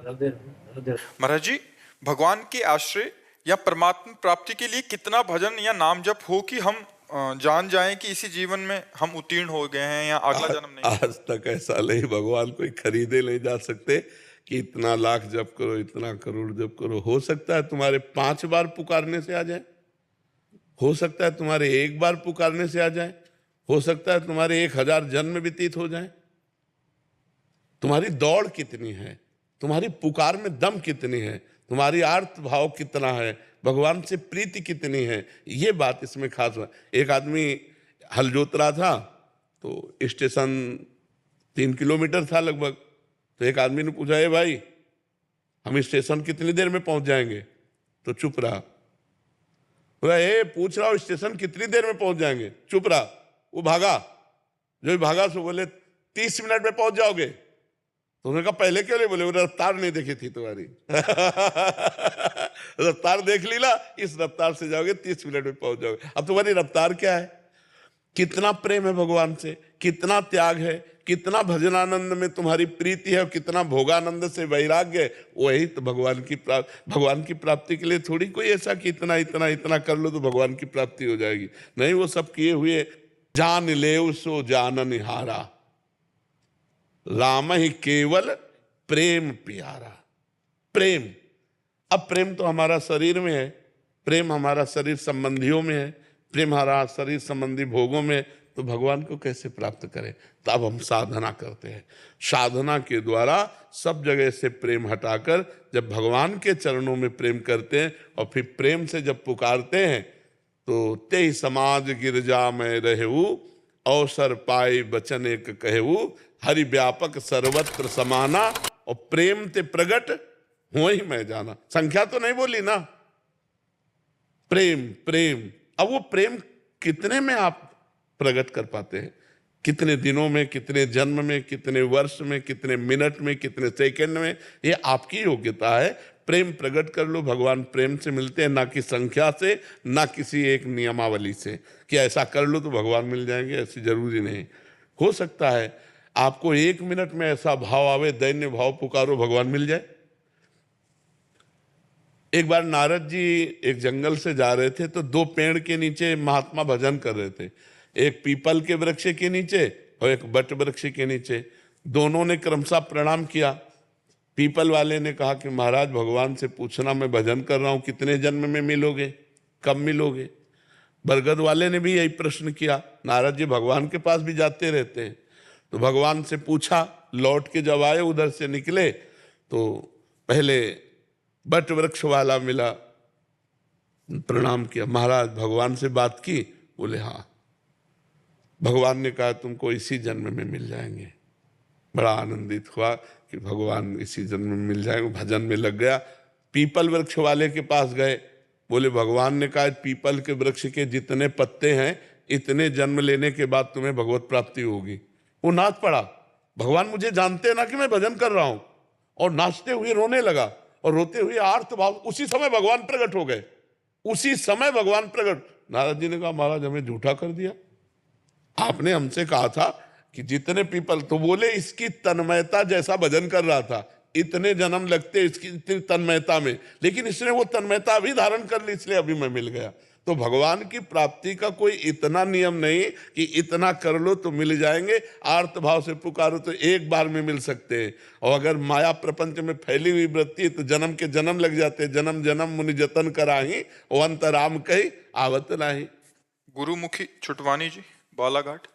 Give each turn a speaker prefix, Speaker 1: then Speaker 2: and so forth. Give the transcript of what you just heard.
Speaker 1: महाराज जी, भगवान के आश्रय या परमात्मा प्राप्ति के लिए कितना भजन या नाम जप हो कि हम जान जाएं कि इसी जीवन में हम उत्तीर्ण हो गए हैं या अगला जन्म नहीं?
Speaker 2: आज तक ऐसा नहीं, भगवान कोई खरीदे नहीं जा सकते कि इतना लाख जप करो, इतना करोड़ जप करो। हो सकता है तुम्हारे 5 बार पुकारने से आ जाए, हो सकता है तुम्हारे 1 बार पुकारने से आ जाए, हो सकता है तुम्हारे 1000 जन्म व्यतीत हो जाए। तुम्हारी दौड़ कितनी है, तुम्हारी पुकार में दम कितनी है, तुम्हारी आर्त भाव कितना है, भगवान से प्रीति कितनी है, ये बात इसमें खास है। एक आदमी हल जोत रहा था, तो स्टेशन 3 किलोमीटर था लगभग। तो एक आदमी ने पूछा, ए भाई, हम स्टेशन कितनी देर में पहुंच जाएंगे? तो चुप रहा। बोला, ए पूछ रहा हूं स्टेशन कितनी देर में पहुंच जाएंगे? चुप रहा। वो भागा, जो भागा सो बोले 30 मिनट में पहुंच जाओगे। तो उन्होंने कहा पहले क्यों नहीं बोले? वो रफ्तार नहीं देखी थी तुम्हारी। रफ्तार देख ली ना, इस रफ्तार से जाओगे 30 मिनट में पहुंच जाओगे। अब तुम्हारी रफ्तार क्या है? कितना प्रेम है भगवान से, कितना त्याग है, कितना भजनानंद में तुम्हारी प्रीति है और कितना भोगानंद से वैराग्य है। वही तो भगवान की प्राप्ति के लिए थोड़ी कोई ऐसा कि इतना इतना इतना कर लो तो भगवान की प्राप्ति हो जाएगी। नहीं, वो सब किए हुए। जान ले सो जानन हारा, राम ही केवल प्रेम प्यारा। प्रेम, अब प्रेम तो हमारा शरीर में है, प्रेम हमारा शरीर संबंधियों में है, प्रेम हमारा शरीर संबंधी भोगों में। तो भगवान को कैसे प्राप्त करें? तो अब हम साधना करते हैं। साधना के द्वारा सब जगह से प्रेम हटाकर जब भगवान के चरणों में प्रेम करते हैं और फिर प्रेम से जब पुकारते हैं, तो ते समाज गिरजा में रहेऊ, अवसर पाए बचन एक कहेऊ, हरि व्यापक सर्वत्र समाना, और प्रेम ते प्रगट हो ही मैं जाना। संख्या तो नहीं बोली ना, प्रेम प्रेम। अब वो प्रेम कितने में आप प्रकट कर पाते हैं? कितने दिनों में, कितने जन्म में, कितने वर्ष में, कितने मिनट में, कितने सेकंड में? ये आपकी योग्यता है। प्रेम प्रकट कर लो। भगवान प्रेम से मिलते हैं, ना कि संख्या से, ना किसी एक नियमावली से कि ऐसा कर लो तो भगवान मिल जाएंगे। ऐसी जरूरी नहीं। हो सकता है आपको 1 मिनट में ऐसा भाव आवे, दैन्य भाव, पुकारो भगवान मिल जाए। एक बार नारद जी एक जंगल से जा रहे थे, तो 2 पेड़ के नीचे महात्मा भजन कर रहे थे। एक पीपल के वृक्ष के नीचे और एक बट वृक्ष के नीचे। दोनों ने क्रमशः प्रणाम किया। पीपल वाले ने कहा कि महाराज, भगवान से पूछना, मैं भजन कर रहा हूं, कितने जन्म में मिलोगे, कब मिलोगे? बरगद वाले ने भी यही प्रश्न किया। नारद जी भगवान के पास भी जाते रहते हैं। तो भगवान से पूछा। लौट के जब आए, उधर से निकले, तो पहले बट वृक्ष वाला मिला, प्रणाम किया। महाराज, भगवान से बात की? बोले हाँ। भगवान ने कहा तुमको इसी जन्म में मिल जाएंगे। बड़ा आनंदित हुआ कि भगवान इसी जन्म में मिल जाएंगे। भजन में लग गया। पीपल वृक्ष वाले के पास गए। बोले भगवान ने कहा पीपल के वृक्ष के जितने पत्ते हैं, इतने जन्म लेने के बाद तुम्हें भगवत प्राप्ति होगी। वो नाच पड़ा। भगवान मुझे जानते ना कि मैं भजन कर रहा हूं, और नाचते हुए रोने लगा, और रोते हुए आर्त भाव। उसी समय भगवान प्रकट हो गए, उसी समय भगवान प्रकट। नारद जी ने कहा महाराज, हमें झूठा कर दिया। आपने हमसे कहा था कि जितने पीपल, तो बोले इसकी तन्मयता जैसा भजन कर रहा था, इतने जन्म लगते इसकी इतनी तन्मयता में, लेकिन इसने वो तन्मयता अभी धारण कर ली, इसलिए अभी मैं मिल गया। तो भगवान की प्राप्ति का कोई इतना नियम नहीं कि इतना कर लो तो मिल जाएंगे। आर्त भाव से पुकारो तो एक बार में मिल सकते हैं। और अगर माया प्रपंच में फैली हुई वृत्ति है तो जन्म के जन्म लग जाते हैं। जन्म जन्म मुनि जतन कराही, ओ अंतराम कही आवत नाही।
Speaker 1: गुरुमुखी छुटवानी जी, बालाघाट।